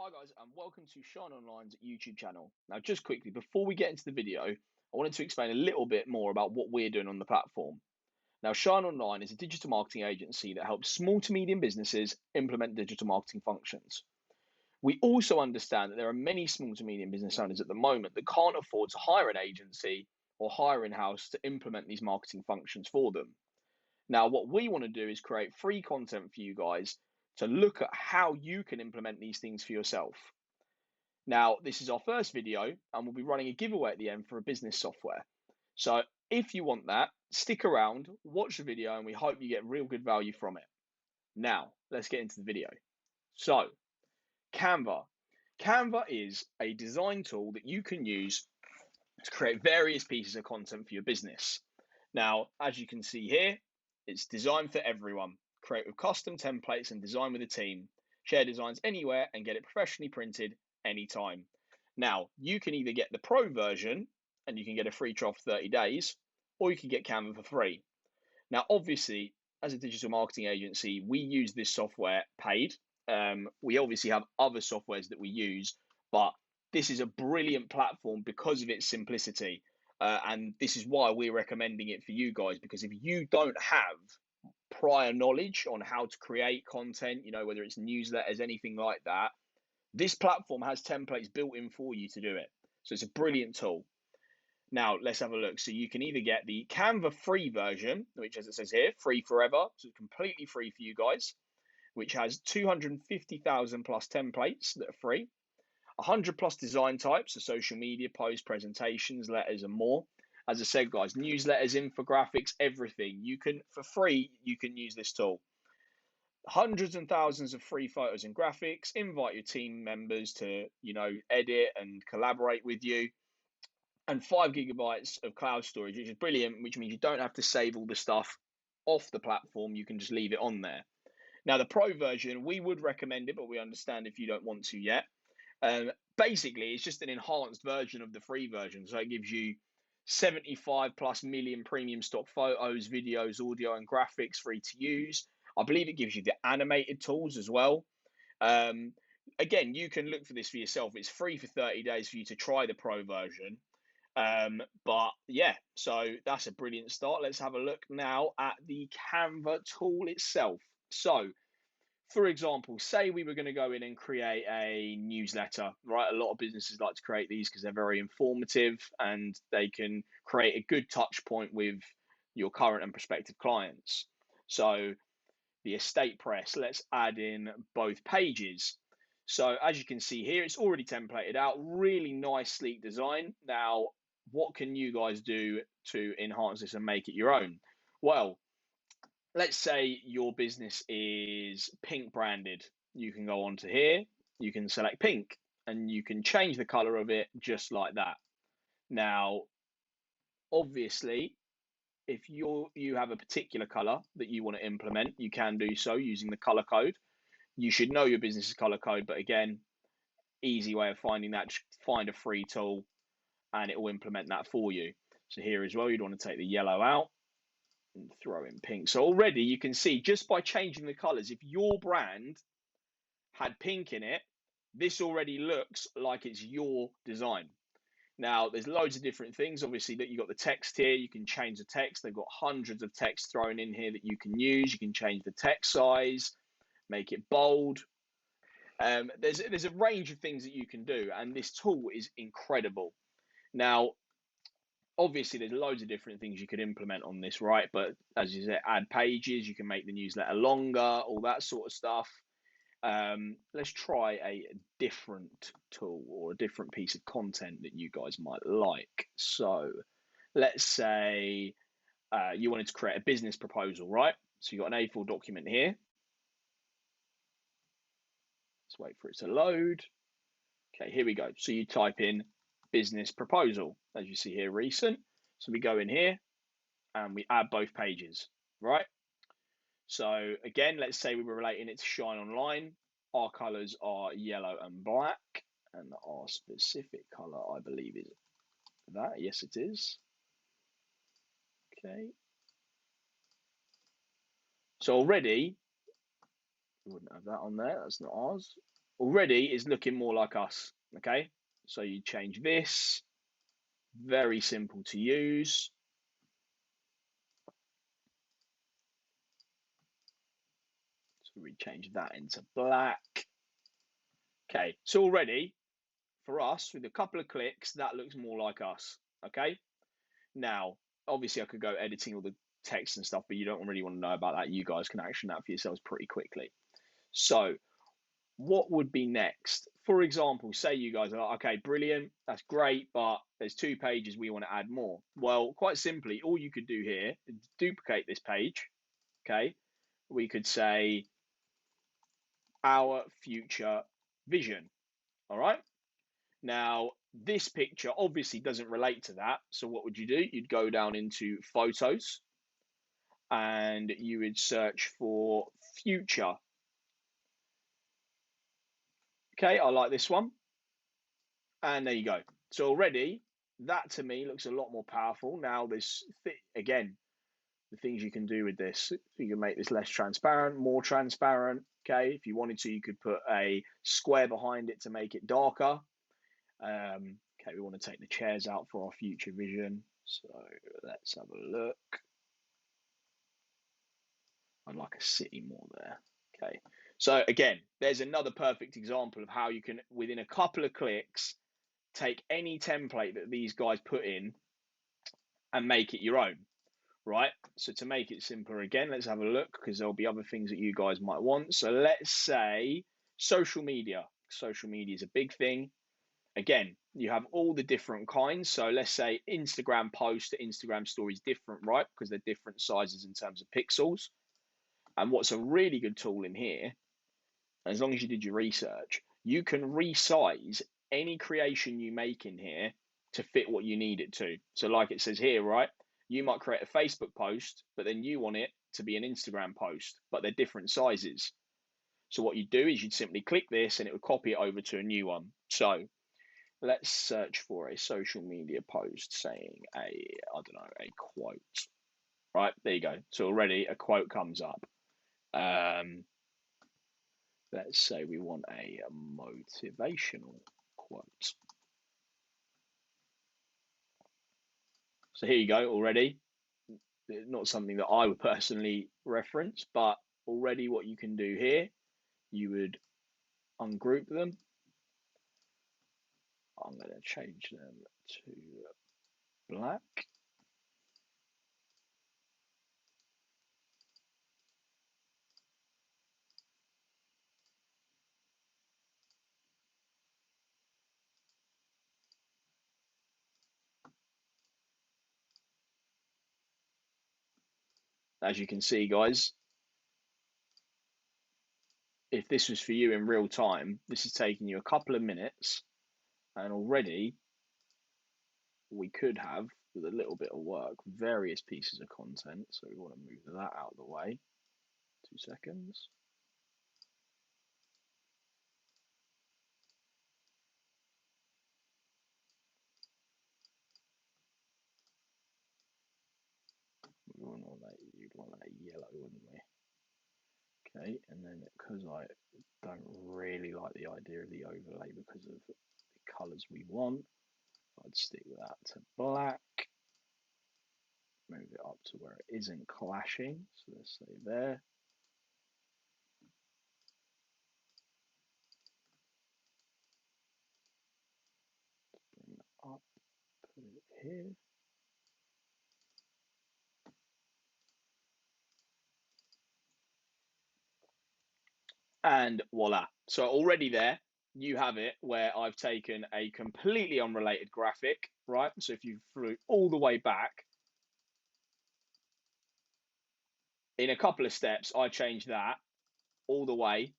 Hi guys, and welcome to Shine Online's YouTube channel. Now, just quickly, before we get into the video, I wanted to explain a little bit more about what we're doing on the platform. Now, Shine Online is a digital marketing agency that helps small to medium businesses implement digital marketing functions. We also understand that there are many small to medium business owners at the moment that can't afford to hire an agency or hire in-house to implement these marketing functions for them. Now, what we want to do is create free content for you guys to look at how you can implement these things for yourself. Now, this is our first video, and we'll be running a giveaway at the end for a business software. So if you want that, stick around, watch the video, and we hope you get real good value from it. Now, let's get into the video. So, Canva. Canva is a design tool that you can use to create various pieces of content for your business. Now, as you can see here, it's designed for everyone. Create with custom templates and design with a team. Share designs anywhere and get it professionally printed anytime. Now, you can either get the pro version and you can get a free trial for 30 days, or you can get Canva for free. Now, obviously, as a digital marketing agency, we use this software paid. We obviously have other softwares that we use, but this is a brilliant platform because of its simplicity. And this is why we're recommending it for you guys, because if you don't have prior knowledge on how to create content, whether it's newsletters, anything like that, this platform has templates built in for you to do it. So it's a brilliant tool. Now, let's have a look. So you can either get the Canva free version, which, as it says here, free forever. So it's completely free for you guys, which has 250,000 plus templates that are free, 100 plus design types, so social media, posts, presentations, letters, and more. As I said, guys, newsletters, infographics, everything. For free, you can use this tool. Hundreds and thousands of free photos and graphics. Invite your team members to, edit and collaborate with you. And 5 gigabytes of cloud storage, which is brilliant, which means you don't have to save all the stuff off the platform. You can just leave it on there. Now, the pro version, we would recommend it, but we understand if you don't want to yet. Basically, it's just an enhanced version of the free version. So it gives you 75 plus million premium stock photos, videos, audio, and graphics free to use. I believe it gives you the animated tools as well. Again, you can look for this for yourself. It's free for 30 days for you to try the pro version. But yeah, so that's a brilliant start. Let's have a look now at the Canva tool itself. So, for example, say we were going to go in and create a newsletter, right? A lot of businesses like to create these because they're very informative and they can create a good touch point with your current and prospective clients. So the estate press, let's add in both pages. So as you can see here, it's already templated out, really nice, sleek design. Now, what can you guys do to enhance this and make it your own? Well, let's say your business is pink branded. You can go onto here, you can select pink, and you can change the color of it just like that. Now, obviously, if you have a particular color that you want to implement, you can do so using the color code. You should know your business's color code, but again, easy way of finding that, just find a free tool and it will implement that for you. So here as well, you'd want to take the yellow out and throw in pink. So already you can see just by changing the colors, if your brand had pink in it, this already looks like it's your design. Now, there's loads of different things. Obviously, that you've got the text here. You can change the text. They've got hundreds of text thrown in here that you can use. You can change the text size, make it bold. There's a range of things that you can do, and this tool is incredible. Now, obviously, there's loads of different things you could implement on this, right? But as you said, add pages. You can make the newsletter longer, all that sort of stuff. Let's try a different tool or a different piece of content that you guys might like. So let's say you wanted to create a business proposal, right? So you've got an A4 document here. Let's wait for it to load. Okay, here we go. So you type in business proposal, as you see here, recent. So we go in here and we add both pages, right? So again, let's say we were relating it to Shine Online. Our colors are yellow and black, and our specific color, I believe, is that. Yes, it is. Okay. So already, we wouldn't have that on there. That's not ours. already is looking more like us. Okay, so you change this, very simple to use. So we change that into black. Okay, so already for us, with a couple of clicks, that looks more like us. Okay, now obviously I could go editing all the text and stuff, but you don't really want to know about that. You guys can action that for yourselves pretty quickly. So what would be next? For example, say you guys are like, okay, brilliant, that's great, but there's 2 pages we want to add more. Well, quite simply, all you could do here is duplicate this page. Okay, we could say our future vision. All right. Now, this picture obviously doesn't relate to that. So what would you do? You'd go down into photos and you would search for future. Okay, I like this one. And there you go. So already that to me looks a lot more powerful. Now there's again the things you can do with this. You can make this less transparent, more transparent. Okay, if you wanted to, you could put a square behind it to make it darker. Okay, we want to take the chairs out for our future vision. So let's have a look. I'd like a city more there. Okay, so again, there's another perfect example of how you can, within a couple of clicks, take any template that these guys put in and make it your own, right? So to make it simpler again, let's have a look because there'll be other things that you guys might want. So let's say social media. Social media is a big thing. Again, you have all the different kinds. So let's say Instagram post to Instagram story is different, right? Because they're different sizes in terms of pixels. And what's a really good tool in here, as long as you did your research, you can resize any creation you make in here to fit what you need it to. So like it says here, right? You might create a Facebook post, but then you want it to be an Instagram post, but they're different sizes. So what you do is you'd simply click this and it would copy it over to a new one. So let's search for a social media post saying I don't know, a quote. Right, there you go. So already a quote comes up. Let's say we want a motivational quote. So here you go already. Not something that I would personally reference, but already what you can do here, you would ungroup them. I'm going to change them to black. As you can see, guys, if this was for you in real time, this is taking you a couple of minutes, and already we could have, with a little bit of work, various pieces of content. So we want to move that out of the way. 2 seconds. You'd want that yellow, wouldn't we? Okay, and then because I don't really like the idea of the overlay because of the colours we want, I'd stick that to black. Move it up to where it isn't clashing. So let's say there. Bring that up, put it here. And voila. So already there, you have it where I've taken a completely unrelated graphic, right? So if you flew all the way back, in a couple of steps, I changed that all the way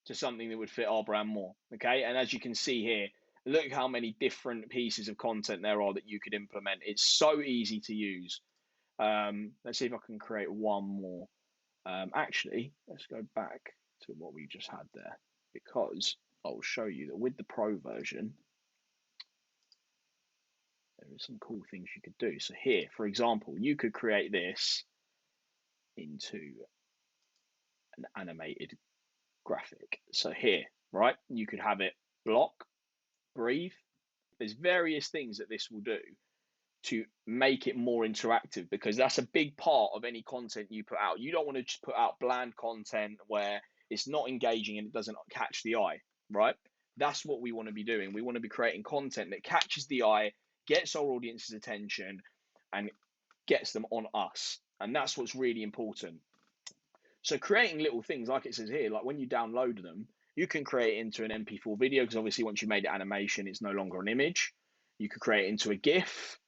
to something that would fit our brand more. Okay. And as you can see here, look how many different pieces of content there are that you could implement. It's so easy to use. Let's see if I can create one more. Actually, let's go back to what we just had there because I'll show you that with the Pro version, there are some cool things you could do. So here, for example, you could create this into an animated graphic. So here, right, you could have it block, breathe. There's various things that this will do to make it more interactive, because that's a big part of any content you put out. You don't want to just put out bland content where it's not engaging and it doesn't catch the eye, right? That's what we want to be doing. We want to be creating content that catches the eye, gets our audience's attention, and gets them on us. And that's what's really important. So creating little things, like it says here, like when you download them, you can create it into an MP4 video, because obviously once you made it animation, it's no longer an image. You could create it into a GIF.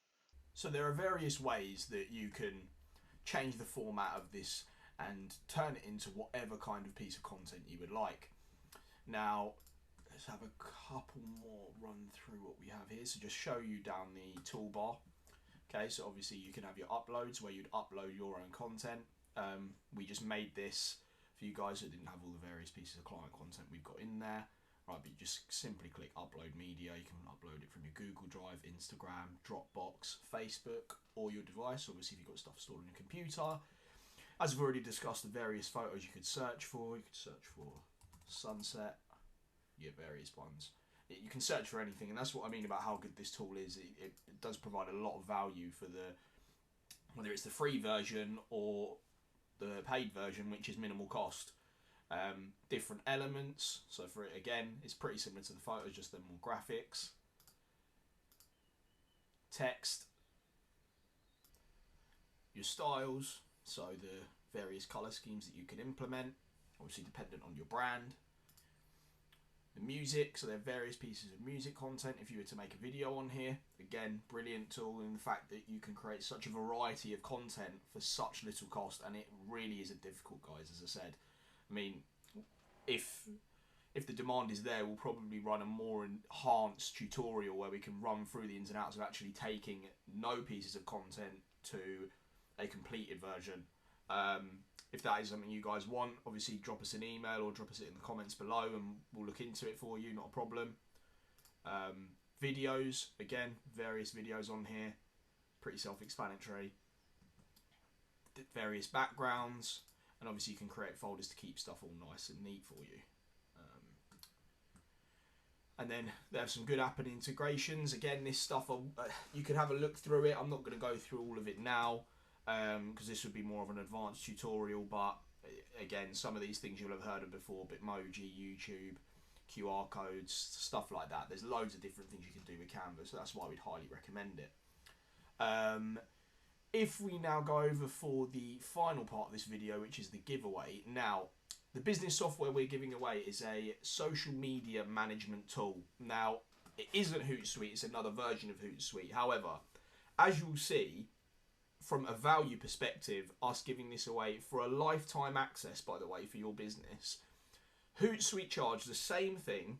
So there are various ways that you can change the format of this and turn it into whatever kind of piece of content you would like. Now, let's have a couple more run through what we have here. So just show you down the toolbar. Okay, so obviously you can have your uploads where you'd upload your own content. We just made this for you guys that didn't have all the various pieces of client content we've got in there. Right, but you just simply click upload media. You can upload it from your Google Drive, Instagram, Dropbox, Facebook, or your device. Obviously, if you've got stuff stored on your computer. As we've already discussed, the various photos you could search for. You could search for sunset, yeah, various ones. You can search for anything, and that's what I mean about how good this tool is. It does provide a lot of value for whether it's the free version or the paid version, which is minimal cost. Different elements, so for it again, it's pretty similar to the photos, just then more graphics, text, your styles, so the various colour schemes that you can implement, obviously dependent on your brand. The music, so there are various pieces of music content if you were to make a video on here. Again, brilliant tool in the fact that you can create such a variety of content for such little cost, and it really isn't difficult, guys, as I said. I mean, if the demand is there, we'll probably run a more enhanced tutorial where we can run through the ins and outs of actually taking no pieces of content to a completed version. If that is something you guys want, obviously drop us an email or drop us it in the comments below and we'll look into it for you, not a problem. Videos, again, various videos on here, pretty self-explanatory. Various backgrounds, and obviously you can create folders to keep stuff all nice and neat for you. And then there's some good app and integrations. Again, this stuff, you can have a look through it. I'm not going to go through all of it now, because this would be more of an advanced tutorial, but again, some of these things you'll have heard of before, Bitmoji, YouTube, QR codes, stuff like that. There's loads of different things you can do with Canva, so that's why we'd highly recommend it. If we now go over for the final part of this video, which is the giveaway. Now, the business software we're giving away is a social media management tool. Now, it isn't Hootsuite, it's another version of Hootsuite. However, as you'll see, from a value perspective, us giving this away for a lifetime access, by the way, for your business. Hootsuite charge the same thing,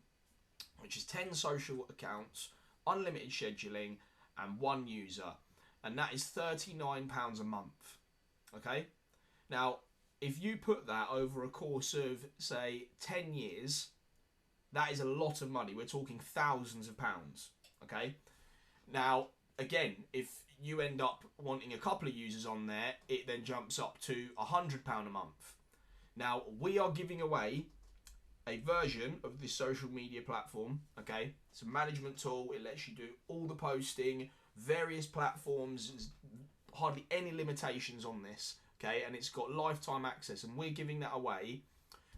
which is 10 social accounts, unlimited scheduling, and 1 user. And that is £39 a month. Okay? Now, if you put that over a course of, say, 10 years, that is a lot of money. We're talking thousands of pounds. Okay? Now, again, if you end up wanting a couple of users on there, it then jumps up to £100 a month. Now, we are giving away a version of this social media platform. Okay? It's a management tool. It lets you do all the posting, various platforms. There's hardly any limitations on this. Okay, and it's got lifetime access, and we're giving that away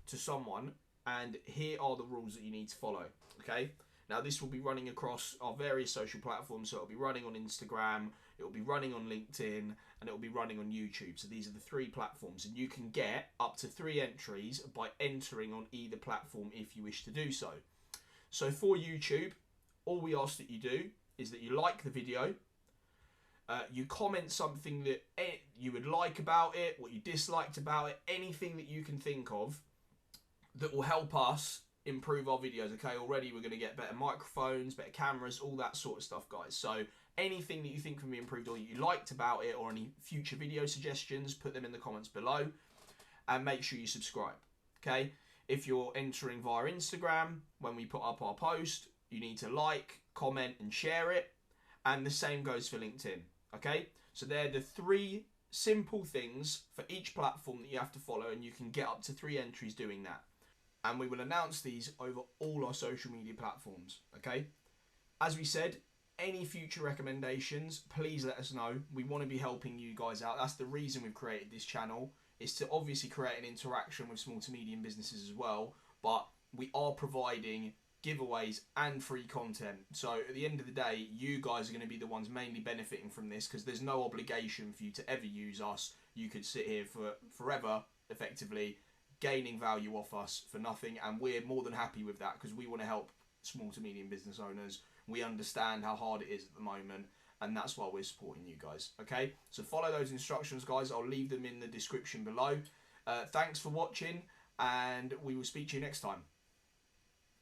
to someone, and here are the rules that you need to follow. Okay, now this will be running across our various social platforms, so it'll be running on Instagram, it'll be running on LinkedIn, and it'll be running on YouTube. So these are the 3 platforms, and you can get up to 3 entries by entering on either platform if you wish to do so. So for YouTube, all we ask that you do is that you like the video. You comment something that you would like about it, what you disliked about it, anything that you can think of that will help us improve our videos. Okay, already we're going to get better microphones, better cameras, all that sort of stuff, guys. So anything that you think can be improved or you liked about it, or any future video suggestions, put them in the comments below, and make sure you subscribe. Okay, if you're entering via Instagram, when we put up our post, you need to like, comment, and share it, and the same goes for LinkedIn. Okay, so they're the 3 simple things for each platform that you have to follow, and you can get up to 3 entries doing that. And we will announce these over all our social media platforms, okay? As we said, any future recommendations, please let us know. We want to be helping you guys out. That's the reason we've created this channel, is to obviously create an interaction with small to medium businesses as well, but we are providing giveaways and free content. So at the end of the day, you guys are going to be the ones mainly benefiting from this, because there's no obligation for you to ever use us. You could sit here for forever, effectively, gaining value off us for nothing, and we're more than happy with that, because we want to help small to medium business owners. We understand how hard it is at the moment, and that's why we're supporting you guys. Okay, so follow those instructions, guys. I'll leave them in the description below. Thanks for watching, and we will speak to you next time.